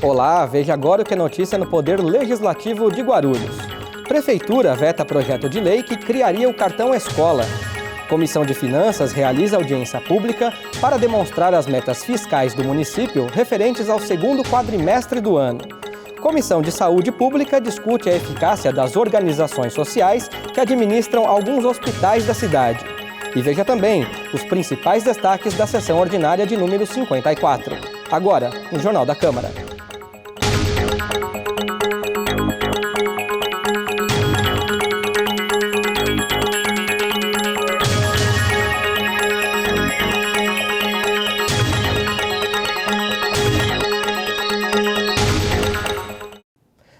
Olá, veja agora o que é notícia no Poder Legislativo de Guarulhos. Prefeitura veta projeto de lei que criaria o cartão escola. Comissão de Finanças realiza audiência pública para demonstrar as metas fiscais do município referentes ao segundo quadrimestre do ano. Comissão de Saúde Pública discute a eficácia das organizações sociais que administram alguns hospitais da cidade. E veja também os principais destaques da sessão ordinária de número 54. Agora, no Jornal da Câmara.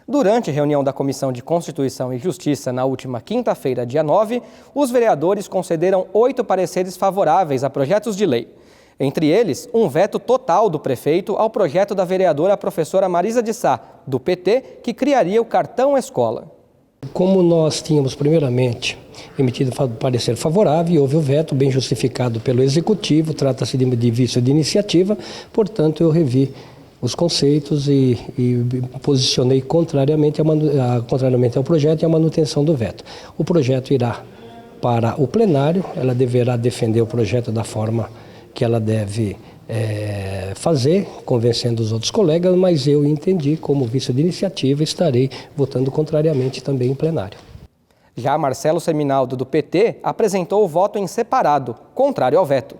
Durante a reunião da Comissão de Constituição e Justiça na última quinta-feira, dia 9, os vereadores concederam 8 pareceres favoráveis a projetos de lei. Entre eles, um veto total do prefeito ao projeto da vereadora professora Marisa de Sá, do PT, que criaria o cartão escola. Como nós tínhamos primeiramente emitido parecer favorável e houve o veto bem justificado pelo Executivo, trata-se de vício de iniciativa, portanto eu revi os conceitos e posicionei contrariamente ao projeto e à manutenção do veto. O projeto irá para o plenário, ela deverá defender o projeto da forma que ela deve fazer, convencendo os outros colegas, mas eu entendi, como vício de iniciativa, estarei votando contrariamente também em plenário. Já Marcelo Seminaldo, do PT, apresentou o voto em separado, contrário ao veto.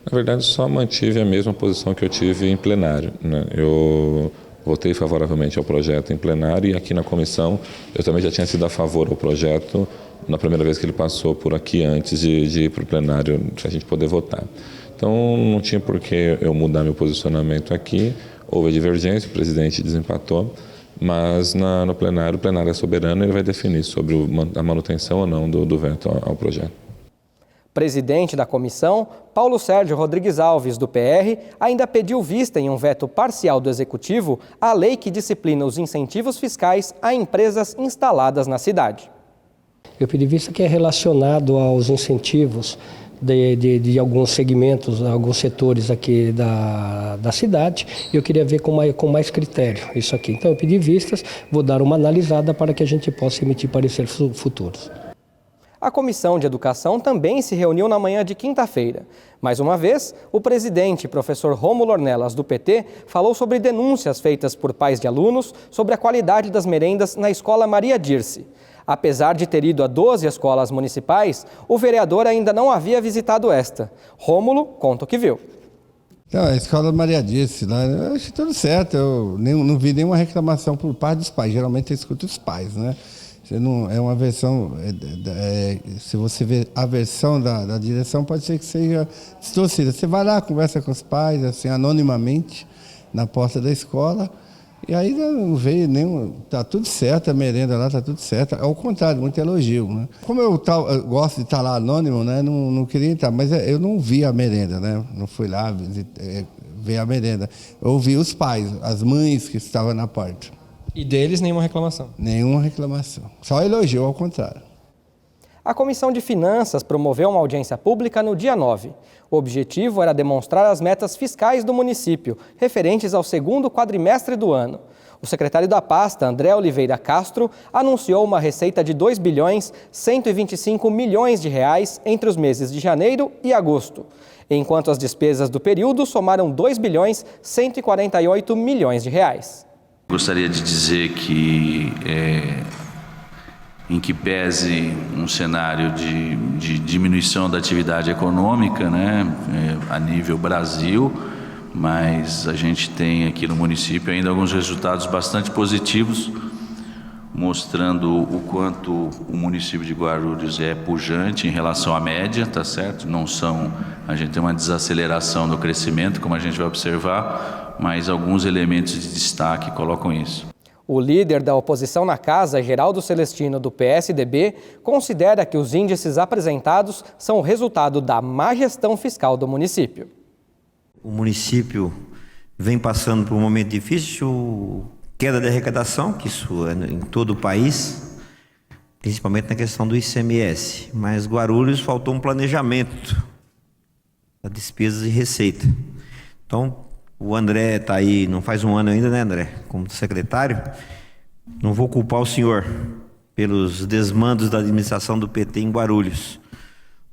Na verdade, só mantive a mesma posição que eu tive em plenário, né? Eu votei favoravelmente ao projeto em plenário e aqui na comissão eu também já tinha sido a favor ao projeto na primeira vez que ele passou por aqui antes de ir para o plenário para a gente poder votar. Então não tinha por que eu mudar meu posicionamento aqui, houve a divergência, o presidente desempatou, mas no plenário, o plenário é soberano e ele vai definir sobre a manutenção ou não do veto ao projeto. Presidente da comissão, Paulo Sérgio Rodrigues Alves, do PR, ainda pediu vista em um veto parcial do Executivo à lei que disciplina os incentivos fiscais a empresas instaladas na cidade. Eu pedi vista que é relacionado aos incentivos de alguns segmentos, alguns setores aqui da cidade, e eu queria ver com mais critério isso aqui. Então eu pedi vistas, vou dar uma analisada para que a gente possa emitir pareceres futuros. A Comissão de Educação também se reuniu na manhã de quinta-feira. Mais uma vez, o presidente, professor Rômulo Ornelas, do PT, falou sobre denúncias feitas por pais de alunos sobre a qualidade das merendas na Escola Maria Dirce. Apesar de ter ido a 12 escolas municipais, o vereador ainda não havia visitado esta. Rômulo conta o que viu. Então, a Escola Maria Dirce, lá, eu achei tudo certo, eu não vi nenhuma reclamação por parte dos pais, geralmente eu escuto os pais, né? Não, é uma versão, se você ver a versão da direção, pode ser que seja distorcida. Você vai lá, conversa com os pais, assim, anonimamente, na porta da escola, e aí não veio nenhum, tá tudo certo, a merenda lá tá tudo certo, ao contrário, muito elogio, né? Como eu gosto de estar lá anônimo, né, não queria entrar, mas eu não vi a merenda, né, não fui lá ver a merenda, eu ouvi os pais, as mães que estavam na porta. E deles nenhuma reclamação? Nenhuma reclamação. Só elogio, ao contrário. A Comissão de Finanças promoveu uma audiência pública no dia 9. O objetivo era demonstrar as metas fiscais do município, referentes ao segundo quadrimestre do ano. O secretário da pasta, André Oliveira Castro, anunciou uma receita de 2 bilhões 125 milhões de reais entre os meses de janeiro e agosto, enquanto as despesas do período somaram 2 bilhões 148 milhões de reais. Gostaria de dizer que, em que pese um cenário de diminuição da atividade econômica, né, a nível Brasil, mas a gente tem aqui no município ainda alguns resultados bastante positivos, mostrando o quanto o município de Guarulhos é pujante em relação à média, tá certo? A gente tem uma desaceleração do crescimento, como a gente vai observar, mas alguns elementos de destaque colocam isso. O líder da oposição na casa, Geraldo Celestino, do PSDB, considera que os índices apresentados são o resultado da má gestão fiscal do município. O município vem passando por um momento difícil, queda de arrecadação, que isso é em todo o país, principalmente na questão do ICMS, mas Guarulhos faltou um planejamento da despesas e receita. Então, O André está aí, não faz um ano ainda, né, André, como secretário. Não vou culpar o senhor pelos desmandos da administração do PT em Guarulhos,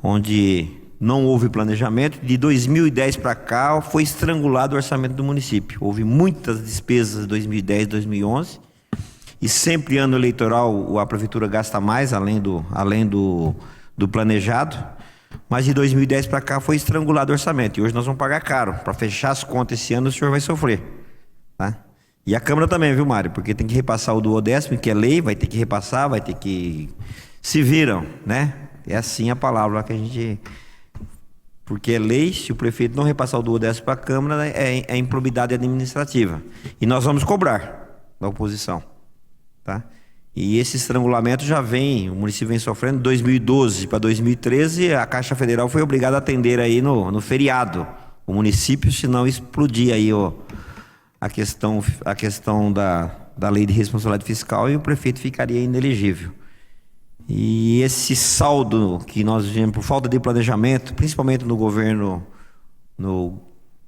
onde não houve planejamento. De 2010 para cá foi estrangulado o orçamento do município. Houve muitas despesas em 2010, 2011, e sempre ano eleitoral a prefeitura gasta mais, além do planejado. Mas de 2010 para cá foi estrangulado o orçamento. E hoje nós vamos pagar caro. Para fechar as contas esse ano, o senhor vai sofrer. Tá? E a Câmara também, viu, Mário? Porque tem que repassar o duodécimo, que é lei, vai ter que repassar, vai ter que... Se viram, né? É assim a palavra que a gente... Porque é lei, se o prefeito não repassar o duodécimo para a Câmara, é improbidade administrativa. E nós vamos cobrar da oposição. Tá? E esse estrangulamento já vem, o município vem sofrendo. De 2012 para 2013, a Caixa Federal foi obrigada a atender aí no feriado o município, senão explodir aí a questão da lei de responsabilidade fiscal e o prefeito ficaria inelegível. E esse saldo que nós vimos por falta de planejamento, principalmente no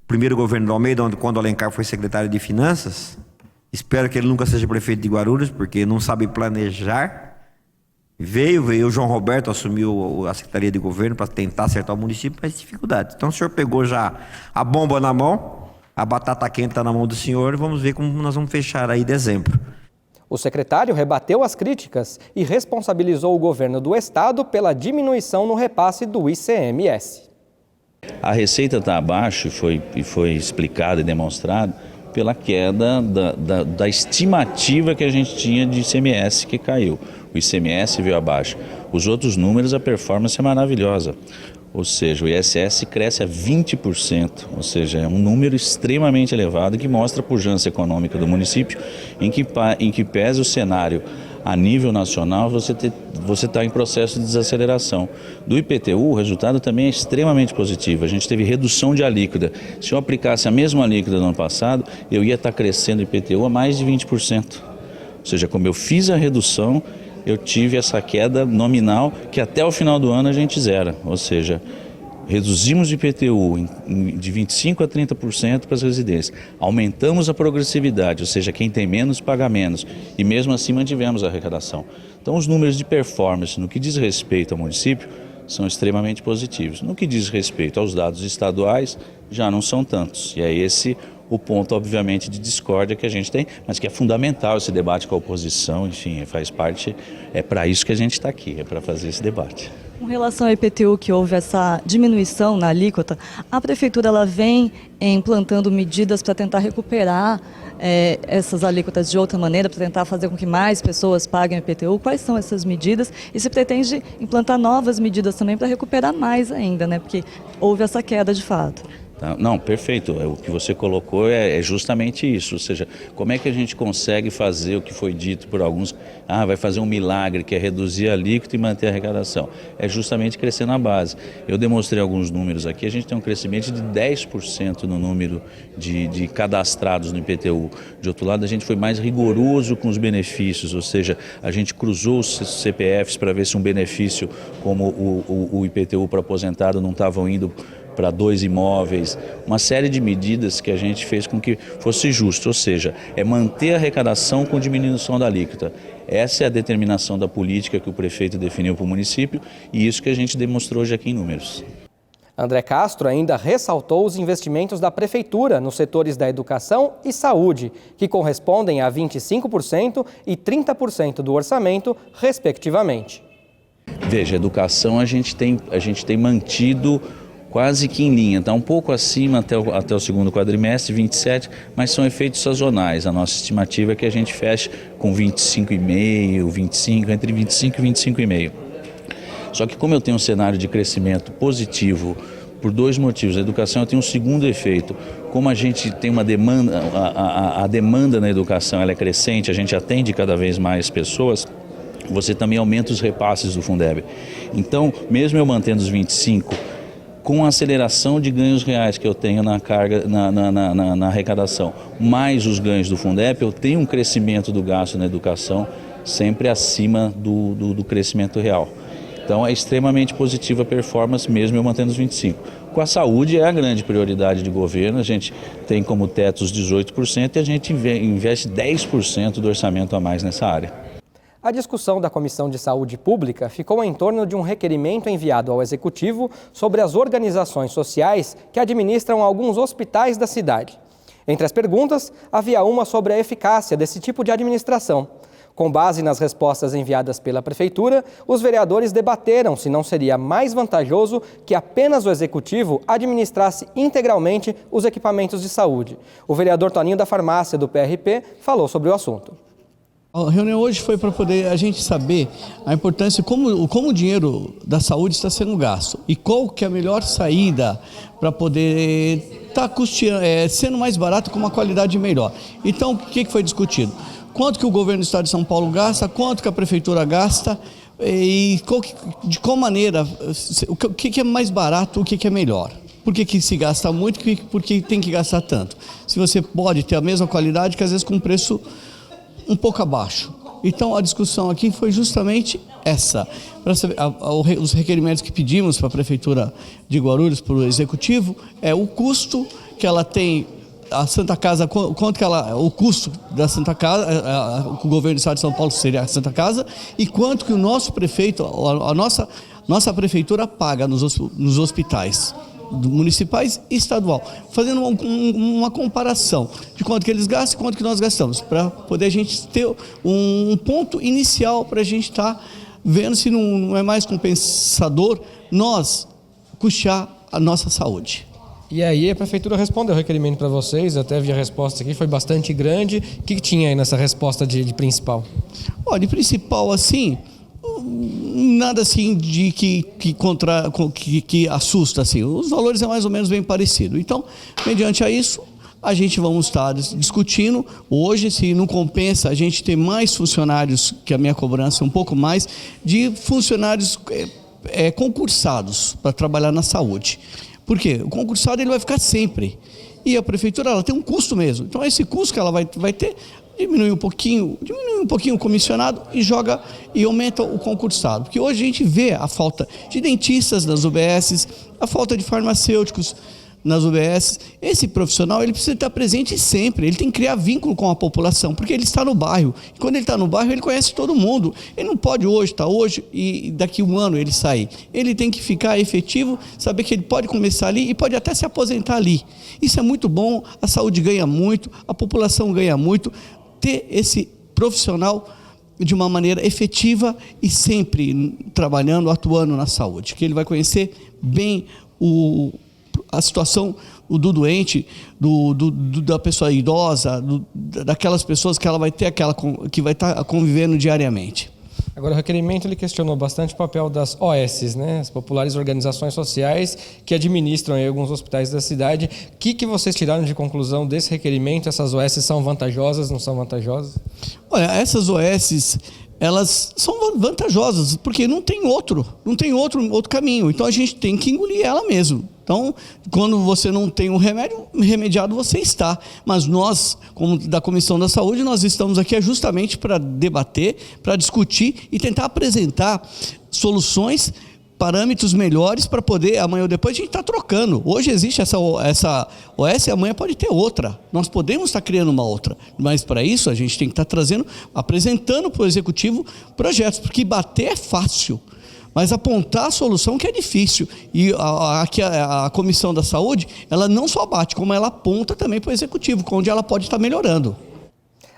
primeiro governo do Almeida, quando o Alencar foi secretário de Finanças, espero que ele nunca seja prefeito de Guarulhos, porque não sabe planejar. Veio o João Roberto, assumiu a Secretaria de Governo para tentar acertar o município, mas dificuldade. Então o senhor pegou já a bomba na mão, a batata quente está na mão do senhor, vamos ver como nós vamos fechar aí dezembro. O secretário rebateu as críticas e responsabilizou o governo do estado pela diminuição no repasse do ICMS. A receita está abaixo e foi explicado e demonstrado pela queda da estimativa que a gente tinha de ICMS que caiu. O ICMS veio abaixo. Os outros números, a performance é maravilhosa. Ou seja, o ISS cresce a 20%, ou seja, é um número extremamente elevado que mostra a pujança econômica do município, em que pese o cenário a nível nacional, você está em processo de desaceleração. Do IPTU, o resultado também é extremamente positivo. A gente teve redução de alíquota. Se eu aplicasse a mesma alíquota do ano passado, eu ia estar crescendo o IPTU a mais de 20%. Ou seja, como eu fiz a redução, eu tive essa queda nominal que até o final do ano a gente zera. Ou seja, reduzimos o IPTU de 25% a 30% para as residências. Aumentamos a progressividade, ou seja, quem tem menos paga menos. E mesmo assim mantivemos a arrecadação. Então os números de performance no que diz respeito ao município são extremamente positivos. No que diz respeito aos dados estaduais, já não são tantos. E é esse o ponto, obviamente, de discórdia que a gente tem, mas que é fundamental esse debate com a oposição, enfim, faz parte, é para isso que a gente está aqui, é para fazer esse debate. Com relação ao IPTU, que houve essa diminuição na alíquota, a Prefeitura ela vem implantando medidas para tentar recuperar essas alíquotas de outra maneira, para tentar fazer com que mais pessoas paguem o IPTU. Quais são essas medidas? E se pretende implantar novas medidas também para recuperar mais ainda, né? Porque houve essa queda de fato. Não, perfeito. O que você colocou é justamente isso. Ou seja, como é que a gente consegue fazer o que foi dito por alguns? Vai fazer um milagre, que é reduzir a alíquota e manter a arrecadação. É justamente crescer na base. Eu demonstrei alguns números aqui. A gente tem um crescimento de 10% no número de cadastrados no IPTU. De outro lado, a gente foi mais rigoroso com os benefícios. Ou seja, a gente cruzou os CPFs para ver se um benefício como o IPTU para aposentado não estavam indo para 2 imóveis, uma série de medidas que a gente fez com que fosse justo, ou seja, é manter a arrecadação com diminuição da alíquota. Essa é a determinação da política que o prefeito definiu para o município e isso que a gente demonstrou hoje aqui em números. André Castro ainda ressaltou os investimentos da Prefeitura nos setores da educação e saúde, que correspondem a 25% e 30% do orçamento, respectivamente. Veja, a educação a gente tem mantido quase que em linha, está um pouco acima até o segundo quadrimestre, 27, mas são efeitos sazonais. A nossa estimativa é que a gente feche com 25,5, 25, entre 25 e 25,5. Só que como eu tenho um cenário de crescimento positivo, por 2 motivos. A educação tem um segundo efeito. Como a gente tem uma demanda, a demanda na educação ela é crescente, a gente atende cada vez mais pessoas, você também aumenta os repasses do Fundeb. Então, mesmo eu mantendo os 25, com a aceleração de ganhos reais que eu tenho na carga, na arrecadação, mais os ganhos do Fundeb, eu tenho um crescimento do gasto na educação sempre acima do crescimento real. Então é extremamente positiva a performance, mesmo eu mantendo os 25. com a saúde é a grande prioridade de governo. A gente tem como teto os 18% e a gente investe 10% do orçamento a mais nessa área. A discussão da Comissão de Saúde Pública ficou em torno de um requerimento enviado ao Executivo sobre as organizações sociais que administram alguns hospitais da cidade. Entre as perguntas, havia uma sobre a eficácia desse tipo de administração. Com base nas respostas enviadas pela Prefeitura, os vereadores debateram se não seria mais vantajoso que apenas o Executivo administrasse integralmente os equipamentos de saúde. O vereador Toninho da Farmácia, do PRP, falou sobre o assunto. A reunião hoje foi para poder a gente saber a importância, como o dinheiro da saúde está sendo gasto e qual que é a melhor saída para poder estar sendo mais barato com uma qualidade melhor. Então, o que foi discutido? Quanto que o governo do estado de São Paulo gasta, quanto que a prefeitura gasta e de qual maneira, o que é mais barato, o que é melhor. Por que se gasta muito, por que tem que gastar tanto? Se você pode ter a mesma qualidade que às vezes com um preço um pouco abaixo. Então a discussão aqui foi justamente essa, para saber, os requerimentos que pedimos para a Prefeitura de Guarulhos, para o Executivo, é o custo que ela tem, a Santa Casa, quanto que o custo da Santa Casa, o governo do estado de São Paulo seria a Santa Casa, e quanto que o nosso prefeito, a nossa Prefeitura paga nos hospitais municipais e estadual, fazendo uma comparação de quanto que eles gastam e quanto que nós gastamos, para poder a gente ter um ponto inicial para a gente estar vendo se não é mais compensador nós custear a nossa saúde. E aí a Prefeitura respondeu o requerimento para vocês, até vi a resposta aqui, foi bastante grande. O que tinha aí nessa resposta de principal? Olha, de principal assim, nada assim de que assusta assim. Os valores é mais ou menos bem parecido. Então, mediante a isso, a gente vamos estar discutindo. Hoje, se não compensa a gente ter mais funcionários, que a minha cobrança é um pouco mais, de funcionários concursados para trabalhar na saúde. Por quê? O concursado ele vai ficar sempre. E a Prefeitura ela tem um custo mesmo. Então, esse custo que ela vai ter, diminui um pouquinho o comissionado e aumenta o concursado. Porque hoje a gente vê a falta de dentistas nas UBSs, a falta de farmacêuticos nas UBSs. Esse profissional ele precisa estar presente sempre, ele tem que criar vínculo com a população, porque ele está no bairro. E quando ele está no bairro, ele conhece todo mundo. Ele não pode estar hoje e daqui um ano ele sair. Ele tem que ficar efetivo, saber que ele pode começar ali e pode até se aposentar ali. Isso é muito bom, a saúde ganha muito, a população ganha muito. Ter esse profissional de uma maneira efetiva e sempre trabalhando, atuando na saúde, que ele vai conhecer bem a situação do doente, da pessoa idosa, daquelas pessoas que ela vai ter, que vai estar convivendo diariamente. Agora, o requerimento ele questionou bastante o papel das OS, né? As populares organizações sociais que administram aí alguns hospitais da cidade. O que vocês tiraram de conclusão desse requerimento? Essas OS são vantajosas, não são vantajosas? Olha, essas OS, elas são vantajosas, porque não tem outro caminho. Então, a gente tem que engolir ela mesmo. Então, quando você não tem um remédio, remediado você está. Mas nós, como da Comissão da Saúde, nós estamos aqui justamente para debater, para discutir e tentar apresentar soluções, parâmetros melhores para poder, amanhã ou depois, a gente está trocando. Hoje existe essa OS, amanhã pode ter outra. Nós podemos estar criando uma outra. Mas para isso a gente tem que estar apresentando para o Executivo projetos, porque bater é fácil. Mas apontar a solução que é difícil. E a Comissão da Saúde, ela não só bate, como ela aponta também para o Executivo, onde ela pode estar melhorando.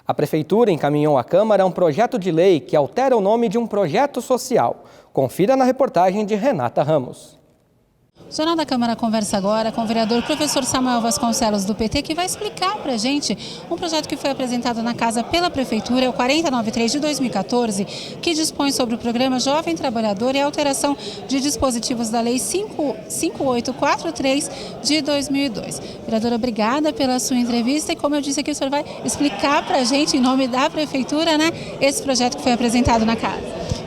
A Prefeitura encaminhou à Câmara um projeto de lei que altera o nome de um projeto social. Confira na reportagem de Renata Ramos. O Jornal da Câmara conversa agora com o vereador professor Samuel Vasconcelos, do PT, que vai explicar para a gente um projeto que foi apresentado na Casa pela Prefeitura, o 4093 de 2014, que dispõe sobre o programa Jovem Trabalhador e a alteração de dispositivos da Lei 5843 de 2002. Vereadora, obrigada pela sua entrevista e, como eu disse aqui, o senhor vai explicar para a gente, em nome da Prefeitura, né, esse projeto que foi apresentado na Casa.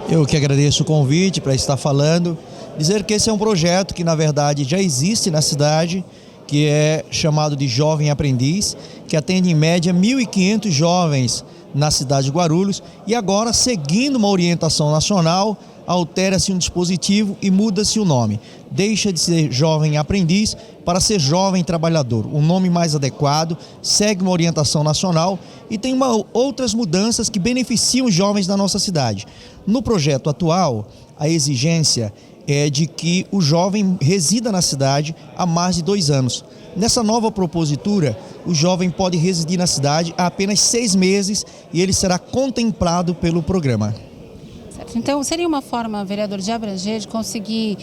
Eu que agradeço o convite para estar falando. Dizer que esse é um projeto que, na verdade, já existe na cidade, que é chamado de Jovem Aprendiz, que atende em média 1.500 jovens na cidade de Guarulhos e agora, seguindo uma orientação nacional, altera-se um dispositivo e muda-se o nome. Deixa de ser jovem aprendiz para ser jovem trabalhador. Um nome mais adequado, segue uma orientação nacional e tem outras mudanças que beneficiam os jovens da nossa cidade. No projeto atual, a exigência é de que o jovem resida na cidade há mais de 2 anos. Nessa nova propositura, o jovem pode residir na cidade há apenas 6 meses e ele será contemplado pelo programa. Certo. Então, seria uma forma, vereador, de abranger, de conseguir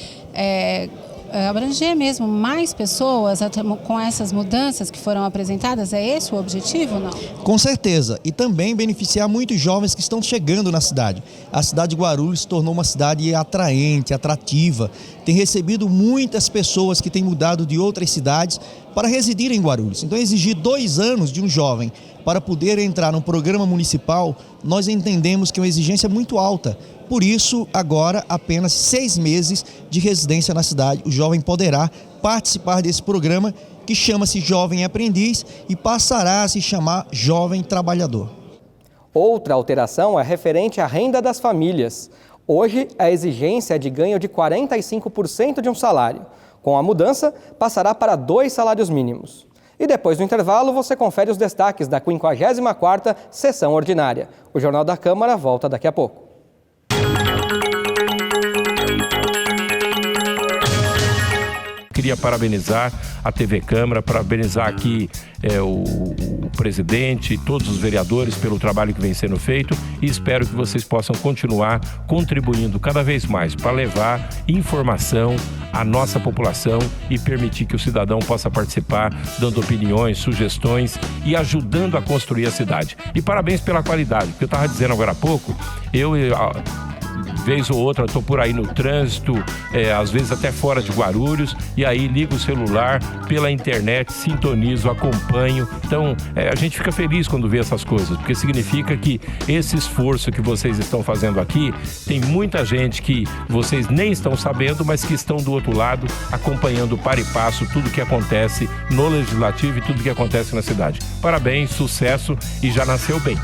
abranger mesmo mais pessoas com essas mudanças que foram apresentadas? É esse o objetivo, não? Com certeza. E também beneficiar muitos jovens que estão chegando na cidade. A cidade de Guarulhos se tornou uma cidade atraente, atrativa. Tem recebido muitas pessoas que têm mudado de outras cidades para residir em Guarulhos. Então, exigir 2 anos de um jovem para poder entrar no programa municipal, nós entendemos que é uma exigência muito alta. Por isso, agora, apenas 6 meses de residência na cidade, o jovem poderá participar desse programa que chama-se Jovem Aprendiz e passará a se chamar Jovem Trabalhador. Outra alteração é referente à renda das famílias. Hoje, a exigência é de ganho de 45% de um salário. Com a mudança, passará para 2 salários mínimos. E depois do intervalo, você confere os destaques da 54ª Sessão Ordinária. O Jornal da Câmara volta daqui a pouco. Queria parabenizar a TV Câmara, parabenizar aqui o presidente e todos os vereadores pelo trabalho que vem sendo feito e espero que vocês possam continuar contribuindo cada vez mais para levar informação à nossa população e permitir que o cidadão possa participar, dando opiniões, sugestões e ajudando a construir a cidade. E parabéns pela qualidade, porque eu estava dizendo agora há pouco, vez ou outra estou por aí no trânsito, às vezes até fora de Guarulhos, e aí ligo o celular pela internet, sintonizo, acompanho. Então, a gente fica feliz quando vê essas coisas, porque significa que esse esforço que vocês estão fazendo aqui, tem muita gente que vocês nem estão sabendo, mas que estão do outro lado, acompanhando para e passo tudo que acontece no Legislativo e tudo que acontece na cidade. Parabéns, sucesso e já nasceu bem.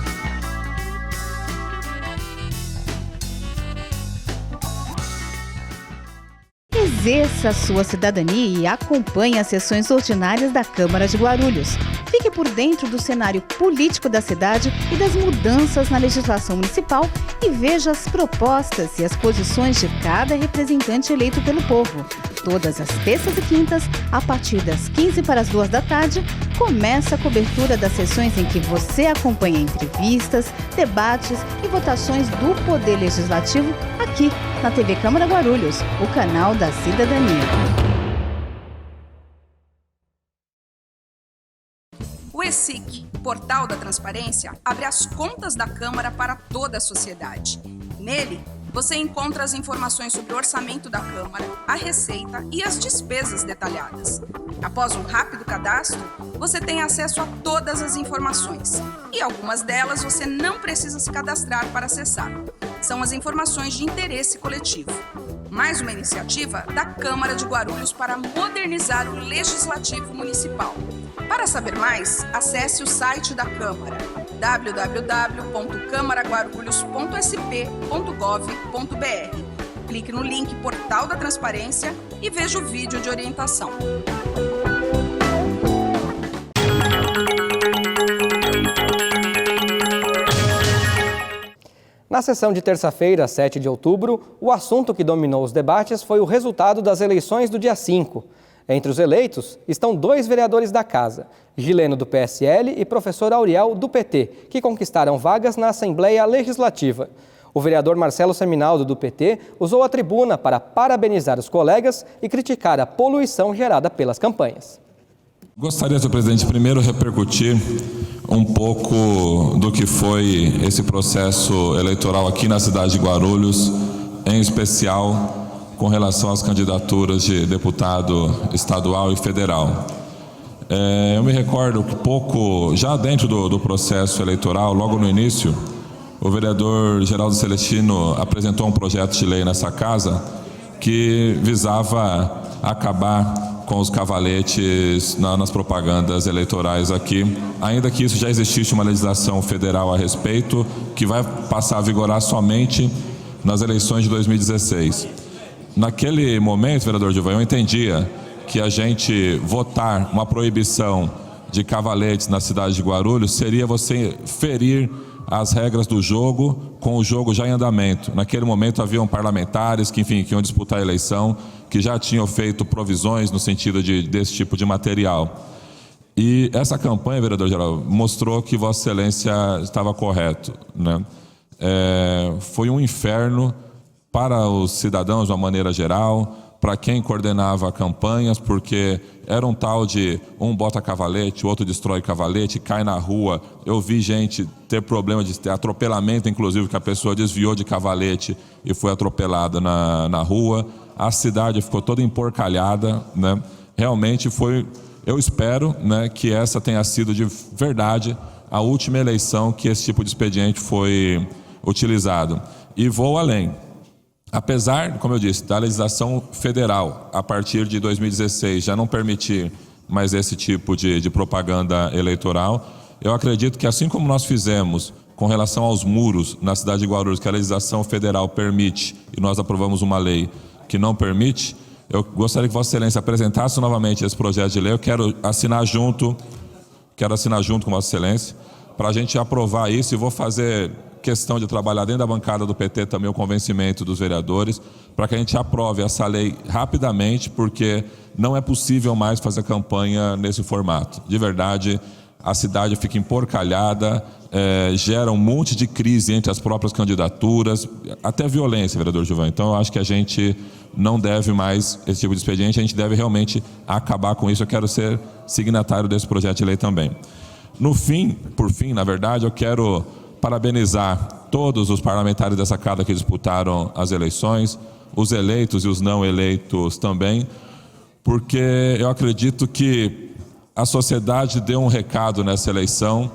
Exerça sua cidadania e acompanhe as sessões ordinárias da Câmara de Guarulhos. Fique por dentro do cenário político da cidade e das mudanças na legislação municipal e veja as propostas e as posições de cada representante eleito pelo povo. Todas as terças e quintas, a partir das 15 para as 2 da tarde, começa a cobertura das sessões em que você acompanha entrevistas, debates e votações do Poder Legislativo aqui na TV Câmara Guarulhos, o canal da cidadania. O ESIC, Portal da Transparência, abre as contas da Câmara para toda a sociedade. Nele, você encontra as informações sobre o orçamento da Câmara, a receita e as despesas detalhadas. Após um rápido cadastro, você tem acesso a todas as informações. E algumas delas você não precisa se cadastrar para acessar. São as informações de interesse coletivo. Mais uma iniciativa da Câmara de Guarulhos para modernizar o Legislativo Municipal. Para saber mais, acesse o site da Câmara, www.câmaraguarulhos.sp.gov.br. Clique no link Portal da Transparência e veja o vídeo de orientação. Na sessão de terça-feira, 7 de outubro, o assunto que dominou os debates foi o resultado das eleições do dia 5. Entre os eleitos estão 2 vereadores da Casa, Gileno do PSL e professor Auriel do PT, que conquistaram vagas na Assembleia Legislativa. O vereador Marcelo Seminaldo do PT usou a tribuna para parabenizar os colegas e criticar a poluição gerada pelas campanhas. Gostaria, senhor presidente, primeiro repercutir um pouco do que foi esse processo eleitoral aqui na cidade de Guarulhos, em especial com relação às candidaturas de deputado estadual e federal. Eu me recordo que já dentro do processo eleitoral, logo no início, o vereador Geraldo Celestino apresentou um projeto de lei nessa casa que visava acabar com os cavaletes nas propagandas eleitorais aqui, ainda que isso já existisse uma legislação federal a respeito, que vai passar a vigorar somente nas eleições de 2016. Naquele momento, vereador Gilvan, eu entendia que a gente votar uma proibição de cavaletes na cidade de Guarulhos seria você ferir as regras do jogo com o jogo já em andamento. Naquele momento haviam parlamentares que, enfim, que iam disputar a eleição, que já tinham feito provisões no sentido desse tipo de material. E essa campanha, vereador geral, mostrou que Vossa Excelência estava correto, né? Foi um inferno para os cidadãos de uma maneira geral, para quem coordenava campanhas, porque era um tal de um bota cavalete, o outro destrói cavalete, cai na rua. Eu vi gente ter problema de ter atropelamento, inclusive, que a pessoa desviou de cavalete e foi atropelada na rua. A cidade ficou toda emporcalhada, né? Realmente foi, eu espero, né, que essa tenha sido de verdade a última eleição que esse tipo de expediente foi utilizado. E vou além. Apesar, como eu disse, da legislação federal, a partir de 2016, já não permitir mais esse tipo de propaganda eleitoral, eu acredito que assim como nós fizemos com relação aos muros na cidade de Guarulhos, que a legislação federal permite, e nós aprovamos uma lei que não permite, eu gostaria que Vossa Excelência apresentasse novamente esse projeto de lei. Eu quero assinar junto com Vossa Excelência, para a gente aprovar isso, e vou fazer questão de trabalhar dentro da bancada do PT também o convencimento dos vereadores, para que a gente aprove essa lei rapidamente, porque não é possível mais fazer campanha nesse formato. De verdade, a cidade fica emporcalhada, gera um monte de crise entre as próprias candidaturas, até violência, vereador Gilvan. Então, eu acho que a gente não deve mais esse tipo de expediente, a gente deve realmente acabar com isso. Eu quero ser signatário desse projeto de lei também. Por fim, na verdade, eu quero parabenizar todos os parlamentares dessa casa que disputaram as eleições, os eleitos e os não eleitos também, porque eu acredito que a sociedade deu um recado nessa eleição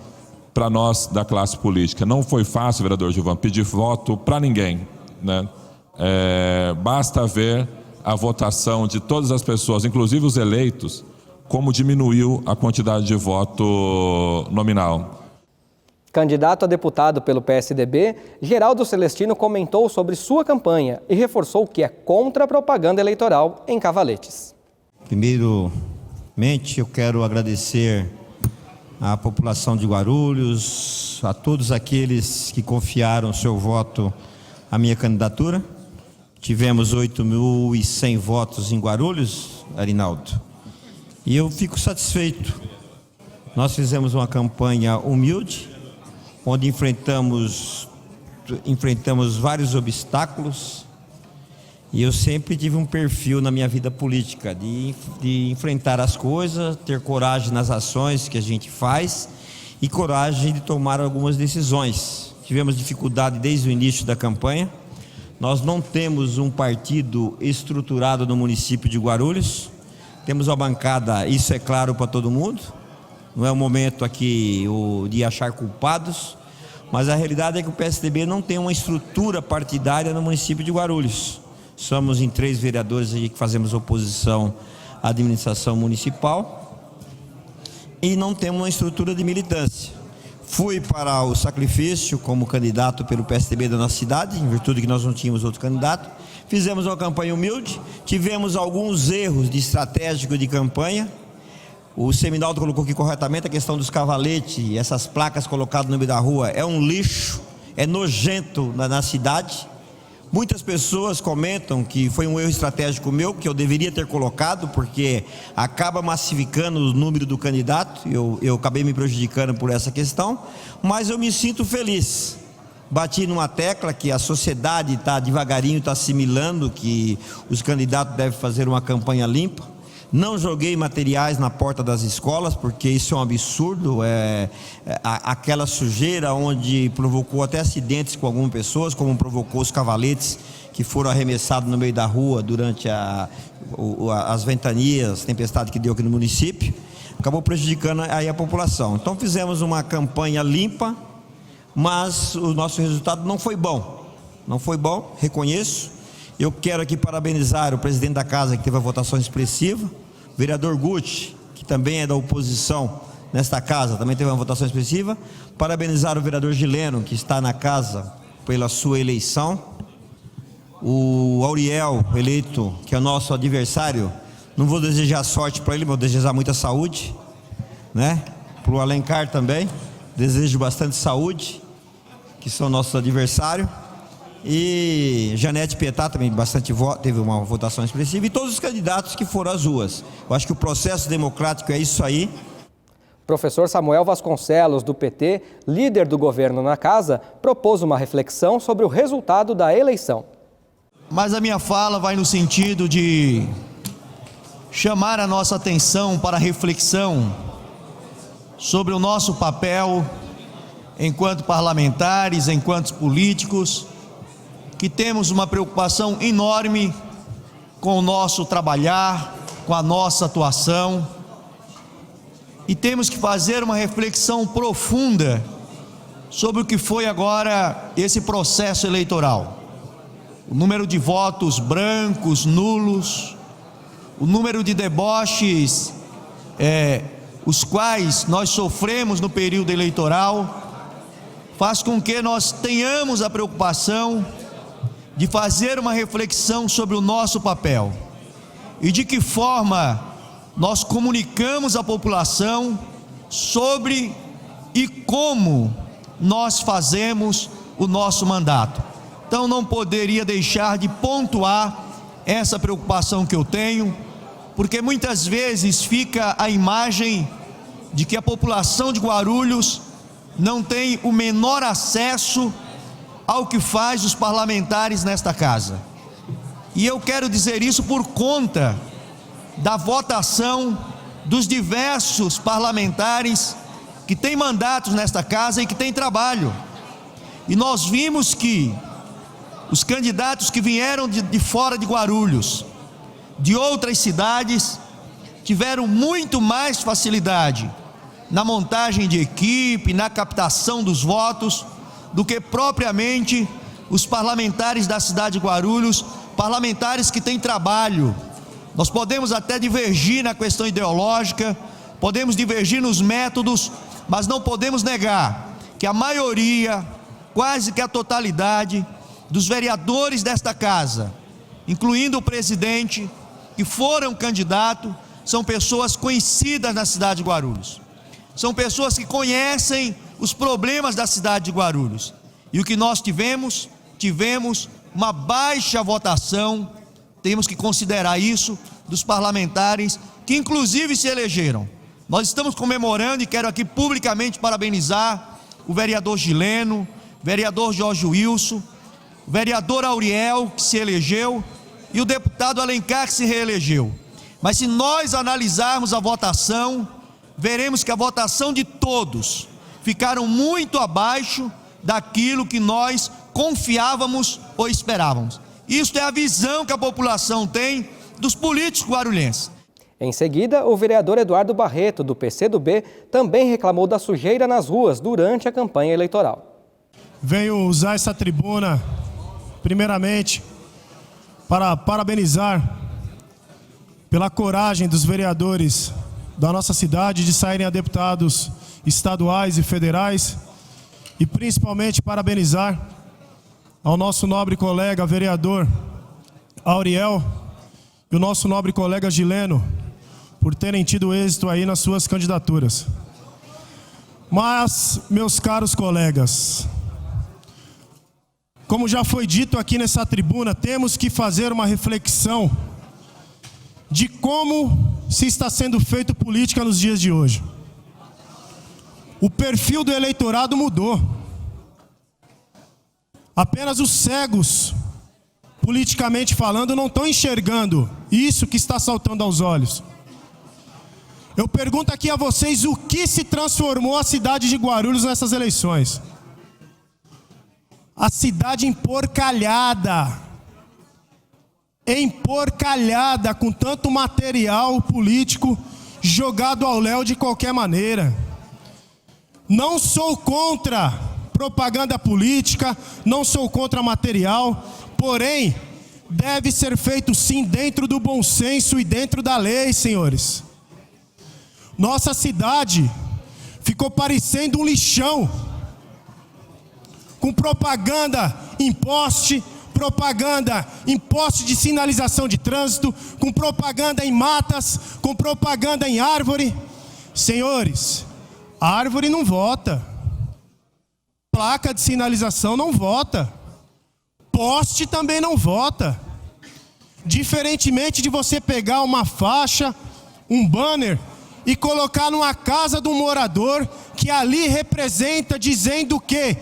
para nós da classe política. Não foi fácil, vereador Gilvan, pedir voto para ninguém, né? Basta ver a votação de todas as pessoas, inclusive os eleitos, como diminuiu a quantidade de voto nominal. Candidato a deputado pelo PSDB, Geraldo Celestino comentou sobre sua campanha e reforçou que é contra a propaganda eleitoral em cavaletes. Primeiramente, eu quero agradecer à população de Guarulhos, a todos aqueles que confiaram seu voto à minha candidatura. Tivemos 8.100 votos em Guarulhos, Arinaldo, e eu fico satisfeito. Nós fizemos uma campanha humilde, onde enfrentamos vários obstáculos, e eu sempre tive um perfil na minha vida política de enfrentar as coisas, ter coragem nas ações que a gente faz e coragem de tomar algumas decisões. Tivemos dificuldade desde o início da campanha. Nós não temos um partido estruturado no município de Guarulhos, temos uma bancada, isso é claro para todo mundo. Não é o momento aqui de achar culpados, mas a realidade é que o PSDB não tem uma estrutura partidária no município de Guarulhos. Somos em 3 vereadores aí que fazemos oposição à administração municipal e não temos uma estrutura de militância. Fui para o sacrifício como candidato pelo PSDB da nossa cidade, em virtude que nós não tínhamos outro candidato. Fizemos uma campanha humilde, tivemos alguns erros de estratégico de campanha. O Seminaldo colocou aqui corretamente a questão dos cavaletes, essas placas colocadas no meio da rua, é um lixo, é nojento na cidade. Muitas pessoas comentam que foi um erro estratégico meu, que eu deveria ter colocado, porque acaba massificando o número do candidato. Eu acabei me prejudicando por essa questão, mas eu me sinto feliz. Bati numa tecla que a sociedade está devagarinho, está assimilando que os candidatos devem fazer uma campanha limpa. Não joguei materiais na porta das escolas, porque isso é um absurdo, aquela sujeira onde provocou até acidentes com algumas pessoas, como provocou os cavaletes que foram arremessados no meio da rua durante as ventanias, tempestade que deu aqui no município, acabou prejudicando aí a população. Então fizemos uma campanha limpa, mas o nosso resultado não foi bom, reconheço. Eu quero aqui parabenizar o presidente da casa, que teve a votação expressiva, o vereador Gucci, que também é da oposição nesta casa, também teve uma votação expressiva. Parabenizar o vereador Gileno, que está na casa pela sua eleição. O Auriel, eleito, que é o nosso adversário, não vou desejar sorte para ele, vou desejar muita saúde, né? Para o Alencar também, desejo bastante saúde, que são nossos adversários. E Janete Pietá também teve uma votação expressiva, e todos os candidatos que foram às ruas. Eu acho que o processo democrático é isso aí. Professor Samuel Vasconcelos, do PT, líder do governo na casa, propôs uma reflexão sobre o resultado da eleição. Mas a minha fala vai no sentido de chamar a nossa atenção para a reflexão sobre o nosso papel enquanto parlamentares, enquanto políticos, que temos uma preocupação enorme com o nosso trabalhar, com a nossa atuação, e temos que fazer uma reflexão profunda sobre o que foi agora esse processo eleitoral. O número de votos brancos, nulos, o número de deboches, os quais nós sofremos no período eleitoral, faz com que nós tenhamos a preocupação de fazer uma reflexão sobre o nosso papel e de que forma nós comunicamos à população sobre e como nós fazemos o nosso mandato. Então não poderia deixar de pontuar essa preocupação que eu tenho, porque muitas vezes fica a imagem de que a população de Guarulhos não tem o menor acesso ao que faz os parlamentares nesta casa. E eu quero dizer isso por conta da votação dos diversos parlamentares que têm mandatos nesta casa e que têm trabalho. E nós vimos que os candidatos que vieram de fora de Guarulhos, de outras cidades, tiveram muito mais facilidade na montagem de equipe, na captação dos votos, do que propriamente os parlamentares da cidade de Guarulhos, parlamentares que têm trabalho. Nós podemos até divergir na questão ideológica, podemos divergir nos métodos, mas não podemos negar que a maioria, quase que a totalidade, dos vereadores desta casa, incluindo o presidente, que foram candidatos, são pessoas conhecidas na cidade de Guarulhos. São pessoas que conhecem os problemas da cidade de Guarulhos. E o que nós tivemos uma baixa votação, temos que considerar isso, dos parlamentares que inclusive se elegeram. Nós estamos comemorando e quero aqui publicamente parabenizar o vereador Gileno, o vereador Jorge Wilson, o vereador Auriel, que se elegeu, e o deputado Alencar, que se reelegeu. Mas se nós analisarmos a votação, veremos que a votação de todos ficaram muito abaixo daquilo que nós confiávamos ou esperávamos. Isso é a visão que a população tem dos políticos guarulhenses. Em seguida, o vereador Eduardo Barreto, do PCdoB, também reclamou da sujeira nas ruas durante a campanha eleitoral. Venho usar essa tribuna, primeiramente, para parabenizar pela coragem dos vereadores da nossa cidade de saírem a deputados estaduais e federais, e principalmente parabenizar ao nosso nobre colega vereador Auriel e o nosso nobre colega Gileno por terem tido êxito aí nas suas candidaturas. Mas, meus caros colegas, como já foi dito aqui nessa tribuna, temos que fazer uma reflexão de como se está sendo feita política nos dias de hoje. O perfil do eleitorado mudou. Apenas os cegos, politicamente falando, não estão enxergando isso que está saltando aos olhos. Eu pergunto aqui a vocês o que se transformou a cidade de Guarulhos nessas eleições. A cidade emporcalhada, com tanto material político jogado ao léu de qualquer maneira. Não sou contra propaganda política, não sou contra material, porém, deve ser feito sim dentro do bom senso e dentro da lei, senhores. Nossa cidade ficou parecendo um lixão, com propaganda em poste, propaganda em poste de sinalização de trânsito, com propaganda em matas, com propaganda em árvore. Senhores, árvore não vota, placa de sinalização não vota, poste também não vota. Diferentemente de você pegar uma faixa, um banner e colocar numa casa do morador que ali representa dizendo que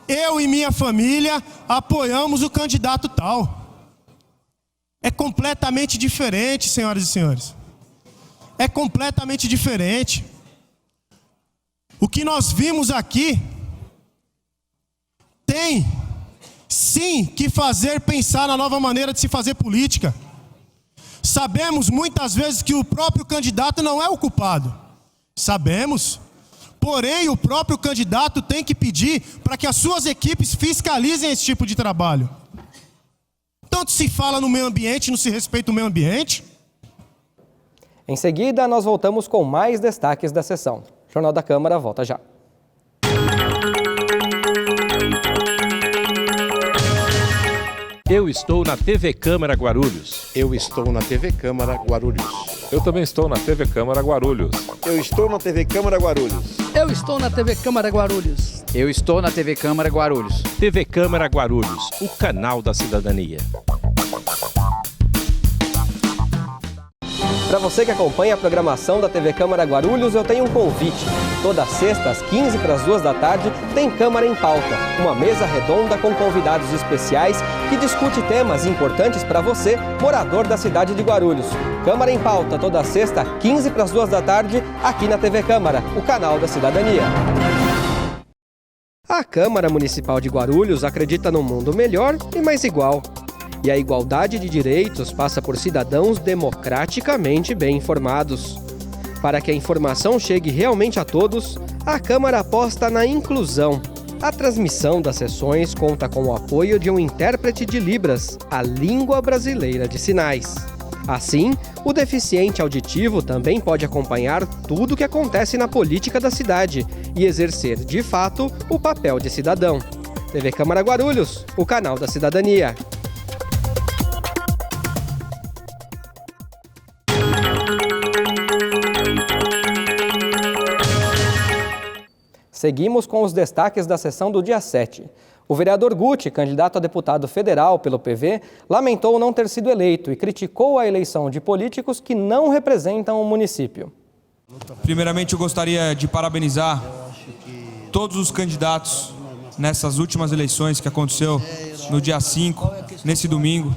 eu e minha família apoiamos o candidato tal. É completamente diferente, senhoras e senhores. É completamente diferente. O que nós vimos aqui tem sim que fazer pensar na nova maneira de se fazer política. Sabemos muitas vezes que o próprio candidato não é o culpado. Sabemos. Porém, o próprio candidato tem que pedir para que as suas equipes fiscalizem esse tipo de trabalho. Tanto se fala no meio ambiente, não se respeita o meio ambiente. Em seguida, nós voltamos com mais destaques da sessão. O Jornal da Câmara volta já. Eu estou na TV Câmara Guarulhos. Eu estou na TV Câmara Guarulhos. Eu também estou na TV Câmara Guarulhos. Eu estou na TV Câmara Guarulhos. Eu estou na TV Câmara Guarulhos. Eu estou na TV Câmara Guarulhos. TV Câmara Guarulhos, o canal da cidadania. Para você que acompanha a programação da TV Câmara Guarulhos, eu tenho um convite. Toda sexta, às 15 para as 2 da tarde, tem Câmara em Pauta, uma mesa redonda com convidados especiais que discute temas importantes para você, morador da cidade de Guarulhos. Câmara em Pauta, toda sexta, 15 para as 2 da tarde, aqui na TV Câmara, o canal da cidadania. A Câmara Municipal de Guarulhos acredita num mundo melhor e mais igual. E a igualdade de direitos passa por cidadãos democraticamente bem informados. Para que a informação chegue realmente a todos, a Câmara aposta na inclusão. A transmissão das sessões conta com o apoio de um intérprete de Libras, a língua brasileira de sinais. Assim, o deficiente auditivo também pode acompanhar tudo o que acontece na política da cidade e exercer, de fato, o papel de cidadão. TV Câmara Guarulhos, o canal da cidadania. Seguimos com os destaques da sessão do dia 7. O vereador Guti, candidato a deputado federal pelo PV, lamentou não ter sido eleito e criticou a eleição de políticos que não representam o município. Primeiramente, eu gostaria de parabenizar todos os candidatos nessas últimas eleições que aconteceu no dia 5, nesse domingo.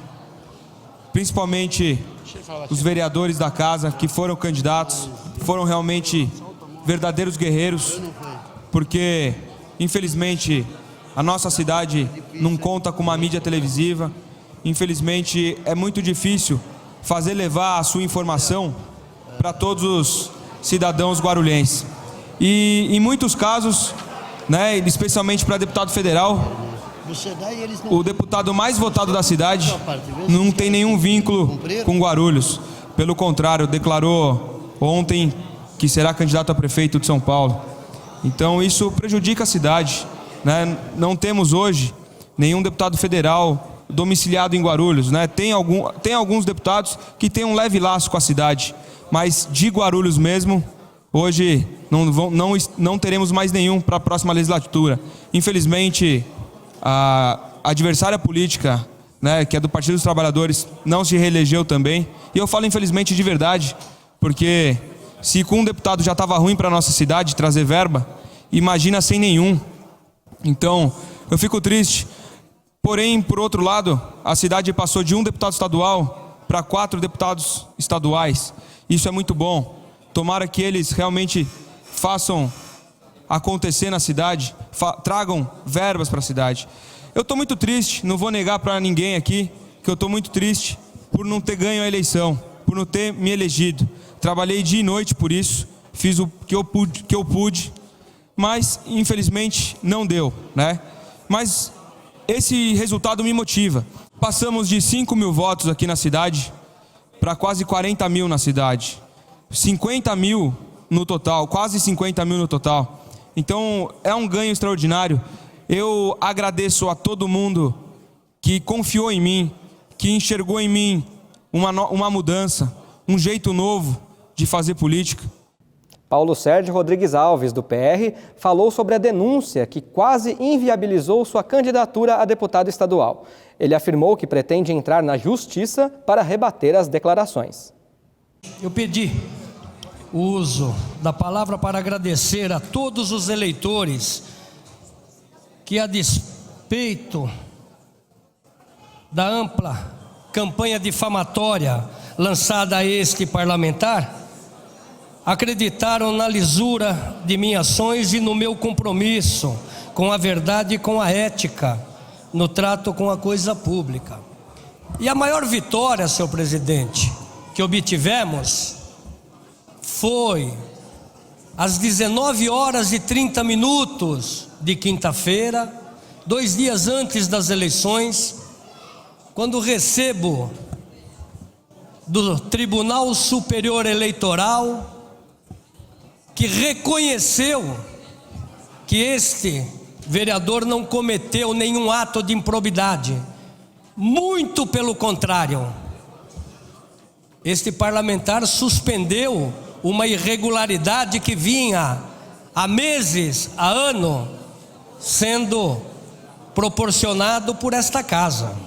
Principalmente os vereadores da casa que foram candidatos, foram realmente verdadeiros guerreiros, porque, infelizmente, a nossa cidade não conta com uma mídia televisiva. Infelizmente, é muito difícil fazer levar a sua informação para todos os cidadãos guarulhenses. E, em muitos casos, né, especialmente para deputado federal, o deputado mais votado da cidade não tem nenhum vínculo com Guarulhos. Pelo contrário, declarou ontem que será candidato a prefeito de São Paulo. Então isso prejudica a cidade, né? Não temos hoje nenhum deputado federal domiciliado em Guarulhos, né? Tem alguns deputados que têm um leve laço com a cidade, mas de Guarulhos mesmo, hoje não teremos mais nenhum para a próxima legislatura. Infelizmente, a adversária política, né, que é do Partido dos Trabalhadores, não se reelegeu também. E eu falo infelizmente de verdade, porque se com um deputado já estava ruim para a nossa cidade trazer verba, imagina sem nenhum. Então, eu fico triste. Porém, por outro lado, a cidade passou de um deputado estadual para 4 deputados estaduais. Isso é muito bom. Tomara que eles realmente façam acontecer na cidade, tragam verbas para a cidade. Eu estou muito triste, não vou negar para ninguém aqui, que eu estou muito triste por não ter ganho a eleição, por não ter me elegido. Trabalhei dia e noite por isso, fiz o que eu pude, mas infelizmente não deu, né? Mas esse resultado me motiva. Passamos de 5 mil votos aqui na cidade para quase 40 mil na cidade. 50 mil no total, quase 50 mil no total. Então é um ganho extraordinário. Eu agradeço a todo mundo que confiou em mim, que enxergou em mim uma mudança, um jeito novo de fazer política. Paulo Sérgio Rodrigues Alves, do PR, falou sobre a denúncia que quase inviabilizou sua candidatura a deputado estadual. Ele afirmou que pretende entrar na justiça para rebater as declarações. Eu pedi o uso da palavra para agradecer a todos os eleitores que, a despeito da ampla campanha difamatória lançada a este parlamentar, acreditaram na lisura de minhas ações e no meu compromisso com a verdade e com a ética no trato com a coisa pública. E a maior vitória, senhor presidente, que obtivemos foi às 19h30 de quinta-feira, 2 dias antes das eleições, quando recebo do Tribunal Superior Eleitoral, que reconheceu que este vereador não cometeu nenhum ato de improbidade. Muito pelo contrário, este parlamentar suspendeu uma irregularidade que vinha há meses, há ano, sendo proporcionado por esta casa.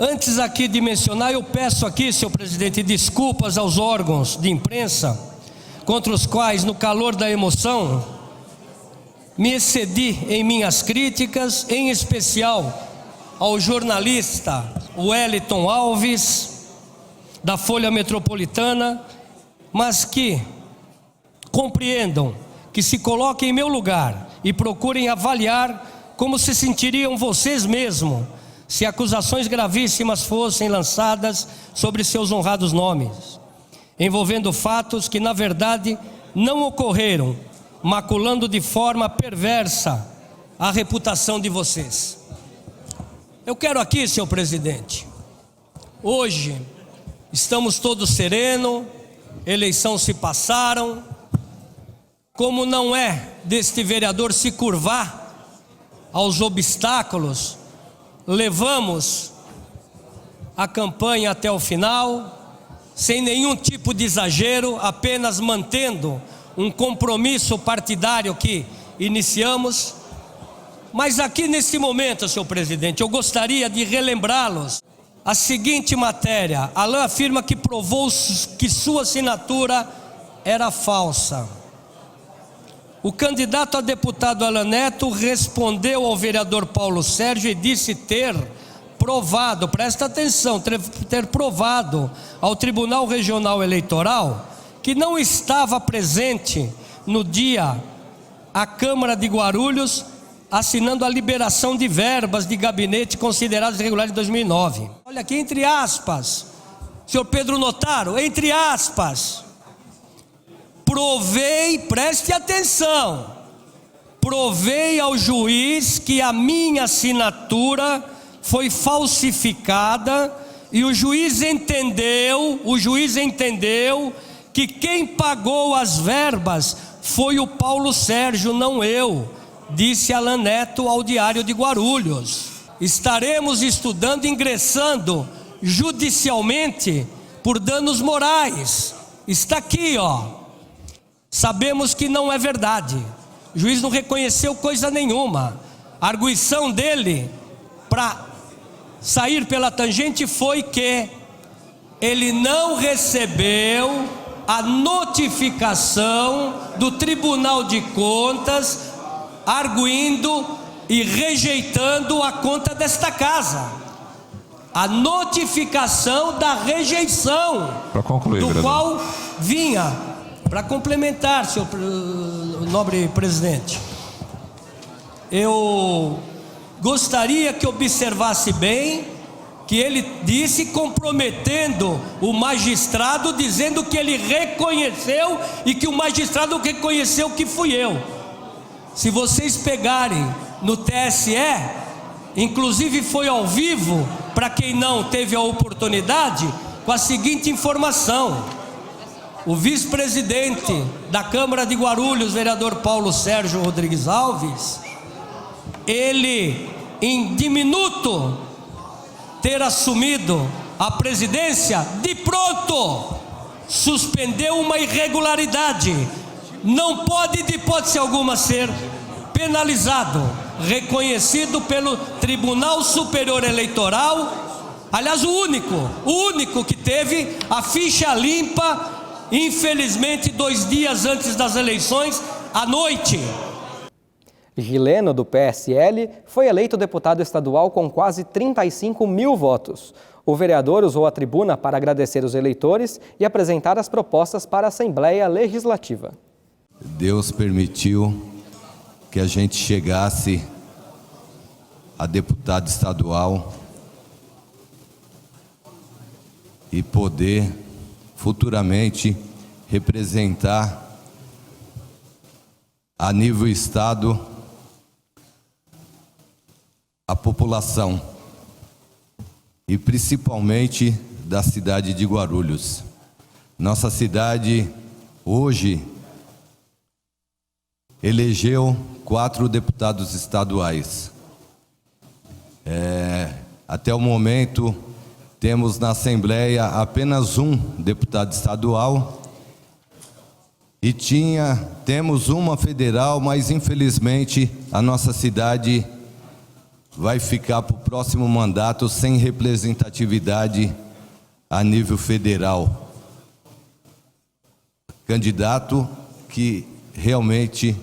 Antes aqui de mencionar, eu peço aqui, senhor presidente, desculpas aos órgãos de imprensa, contra os quais, no calor da emoção, me excedi em minhas críticas, em especial ao jornalista Wellington Alves, da Folha Metropolitana, mas que compreendam, que se coloquem em meu lugar e procurem avaliar como se sentiriam vocês mesmos se acusações gravíssimas fossem lançadas sobre seus honrados nomes, envolvendo fatos que na verdade não ocorreram, maculando de forma perversa a reputação de vocês. Eu quero aqui, senhor presidente, hoje estamos todos serenos, eleições se passaram, como não é deste vereador se curvar aos obstáculos, levamos a campanha até o final, sem nenhum tipo de exagero, apenas mantendo um compromisso partidário que iniciamos. Mas aqui nesse momento, senhor presidente, eu gostaria de relembrá-los a seguinte matéria. Alain afirma que provou que sua assinatura era falsa. O candidato a deputado Alain Neto respondeu ao vereador Paulo Sérgio e disse ter provado, presta atenção, ter provado ao Tribunal Regional Eleitoral que não estava presente no dia à Câmara de Guarulhos assinando a liberação de verbas de gabinete consideradas irregulares de 2009. Olha aqui, entre aspas, senhor Pedro Notaro, entre aspas, provei, preste atenção, provei ao juiz que a minha assinatura foi falsificada e o juiz entendeu que quem pagou as verbas foi o Paulo Sérgio, não eu, disse Alain Neto ao Diário de Guarulhos. Estaremos estudando, ingressando judicialmente por danos morais. Está aqui, ó. Sabemos que não é verdade. O juiz não reconheceu coisa nenhuma. A arguição dele para sair pela tangente foi que ele não recebeu a notificação do Tribunal de Contas arguindo e rejeitando a conta desta casa. A notificação da rejeição, para concluir, do vereador, qual vinha, para complementar, senhor nobre presidente, eu gostaria que observasse bem que ele disse, comprometendo o magistrado, dizendo que ele reconheceu e que o magistrado reconheceu que fui eu. Se vocês pegarem no TSE, inclusive foi ao vivo, para quem não teve a oportunidade, com a seguinte informação: o vice-presidente da Câmara de Guarulhos, vereador Paulo Sérgio Rodrigues Alves, ele em diminuto, ter assumido a presidência, de pronto suspendeu uma irregularidade. Não pode, de hipótese alguma, ser penalizado, reconhecido pelo Tribunal Superior Eleitoral. Aliás, o único que teve a ficha limpa, infelizmente 2 dias antes das eleições, à noite. Gileno, do PSL, foi eleito deputado estadual com quase 35 mil votos. O vereador usou a tribuna para agradecer os eleitores e apresentar as propostas para a Assembleia Legislativa. Deus permitiu que a gente chegasse a deputado estadual e poder futuramente representar a nível estado a população e principalmente da cidade de Guarulhos. Nossa cidade hoje elegeu 4 deputados estaduais. Até o momento temos na Assembleia apenas um deputado estadual e temos uma federal, mas infelizmente a nossa cidade vai ficar para o próximo mandato sem representatividade a nível federal. Candidato que realmente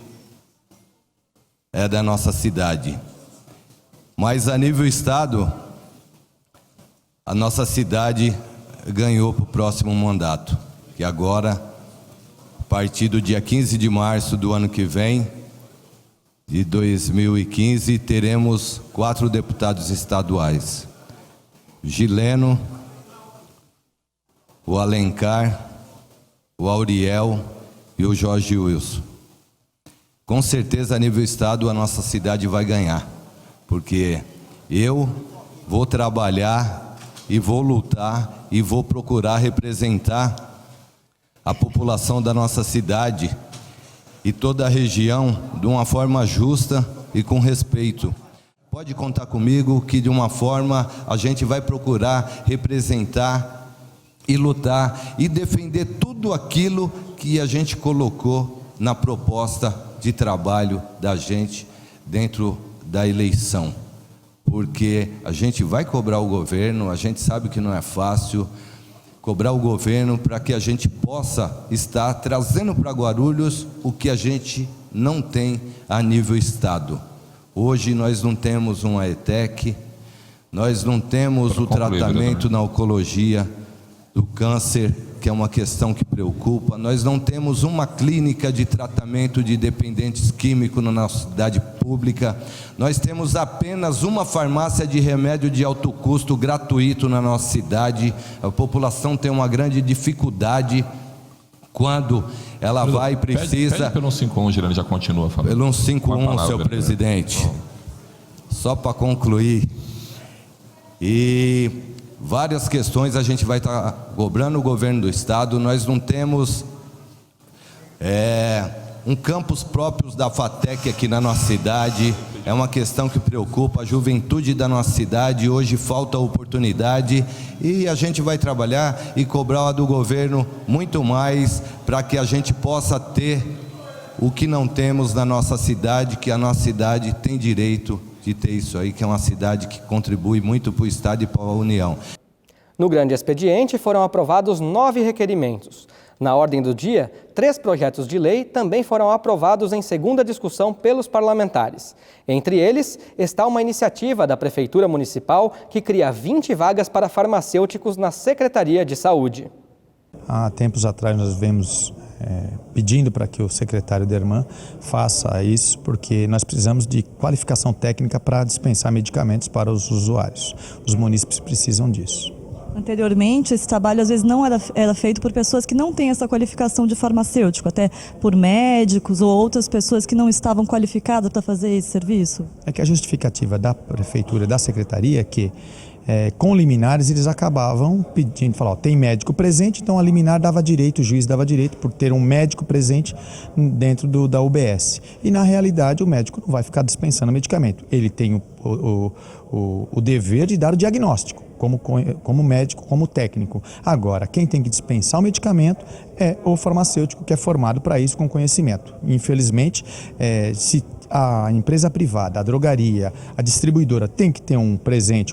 é da nossa cidade. Mas a nível estado, a nossa cidade ganhou para o próximo mandato, que agora, a partir do dia 15 de março do ano que vem, de 2015, teremos 4 deputados estaduais: Gileno, o Alencar, o Auriel e o Jorge Wilson. Com certeza, a nível estado, a nossa cidade vai ganhar, porque eu vou trabalhar e vou lutar e vou procurar representar a população da nossa cidade e toda a região de uma forma justa e com respeito. Pode contar comigo que de uma forma a gente vai procurar representar e lutar e defender tudo aquilo que a gente colocou na proposta de trabalho da gente dentro da eleição. Porque a gente vai cobrar o governo, a gente sabe que não é fácil cobrar o governo para que a gente possa estar trazendo para Guarulhos o que a gente não tem a nível estado. Hoje nós não temos uma ETEC, nós não temos o tratamento na oncologia do câncer, que é uma questão que preocupa. Nós não temos uma clínica de tratamento de dependentes químicos na nossa cidade pública. Nós temos apenas uma farmácia de remédio de alto custo gratuito na nossa cidade. A população tem uma grande dificuldade quando ela vai e precisa... Pede pelo 151, Girano, já continua falando. Pelo 151, seu presidente. Só para concluir. E várias questões a gente vai estar cobrando o governo do estado. Nós não temos um campus próprio da FATEC aqui na nossa cidade. É uma questão que preocupa a juventude da nossa cidade. Hoje falta oportunidade e a gente vai trabalhar e cobrar do governo muito mais para que a gente possa ter o que não temos na nossa cidade, que a nossa cidade tem direito de ter isso aí, que é uma cidade que contribui muito para o estado e para a União. No grande expediente foram aprovados 9 requerimentos. Na ordem do dia, 3 projetos de lei também foram aprovados em segunda discussão pelos parlamentares. Entre eles está uma iniciativa da Prefeitura Municipal que cria 20 vagas para farmacêuticos na Secretaria de Saúde. Há tempos atrás nós vemos pedindo para que o secretário Derman faça isso, porque nós precisamos de qualificação técnica para dispensar medicamentos para os usuários. Os munícipes precisam disso. Anteriormente, esse trabalho às vezes não era feito por pessoas que não têm essa qualificação de farmacêutico, até por médicos ou outras pessoas que não estavam qualificadas para fazer esse serviço? É que a justificativa da prefeitura, da secretaria, é que com liminares eles acabavam pedindo, falar, tem médico presente, então a liminar dava direito, o juiz dava direito por ter um médico presente dentro da UBS. E na realidade o médico não vai ficar dispensando medicamento, ele tem o dever de dar o diagnóstico, como médico, como técnico. Agora, quem tem que dispensar o medicamento é o farmacêutico, que é formado para isso com conhecimento. Infelizmente, se a empresa privada, a drogaria, a distribuidora tem que ter um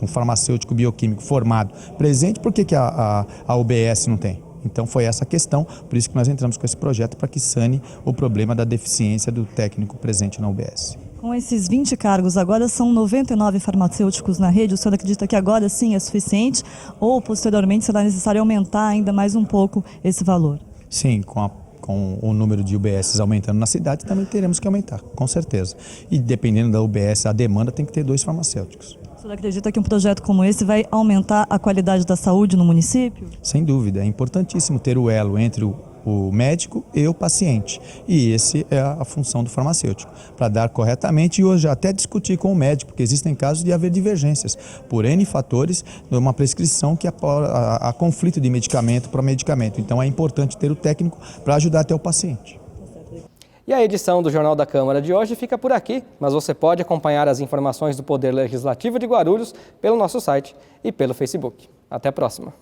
farmacêutico bioquímico formado presente, por que a UBS não tem? Então foi essa a questão, por isso que nós entramos com esse projeto, para que sane o problema da deficiência do técnico presente na UBS. Com esses 20 cargos, agora são 99 farmacêuticos na rede. O senhor acredita que agora sim é suficiente ou posteriormente será necessário aumentar ainda mais um pouco esse valor? Sim, com o número de UBSs aumentando na cidade, também teremos que aumentar, com certeza. E dependendo da UBS, a demanda tem que ter 2 farmacêuticos. O senhor acredita que um projeto como esse vai aumentar a qualidade da saúde no município? Sem dúvida, é importantíssimo ter o elo entre o médico e o paciente. E essa é a função do farmacêutico, para dar corretamente e hoje até discutir com o médico, porque existem casos de haver divergências por N fatores de uma prescrição que há conflito de medicamento para medicamento. Então é importante ter o técnico para ajudar até o paciente. E a edição do Jornal da Câmara de hoje fica por aqui, mas você pode acompanhar as informações do Poder Legislativo de Guarulhos pelo nosso site e pelo Facebook. Até a próxima!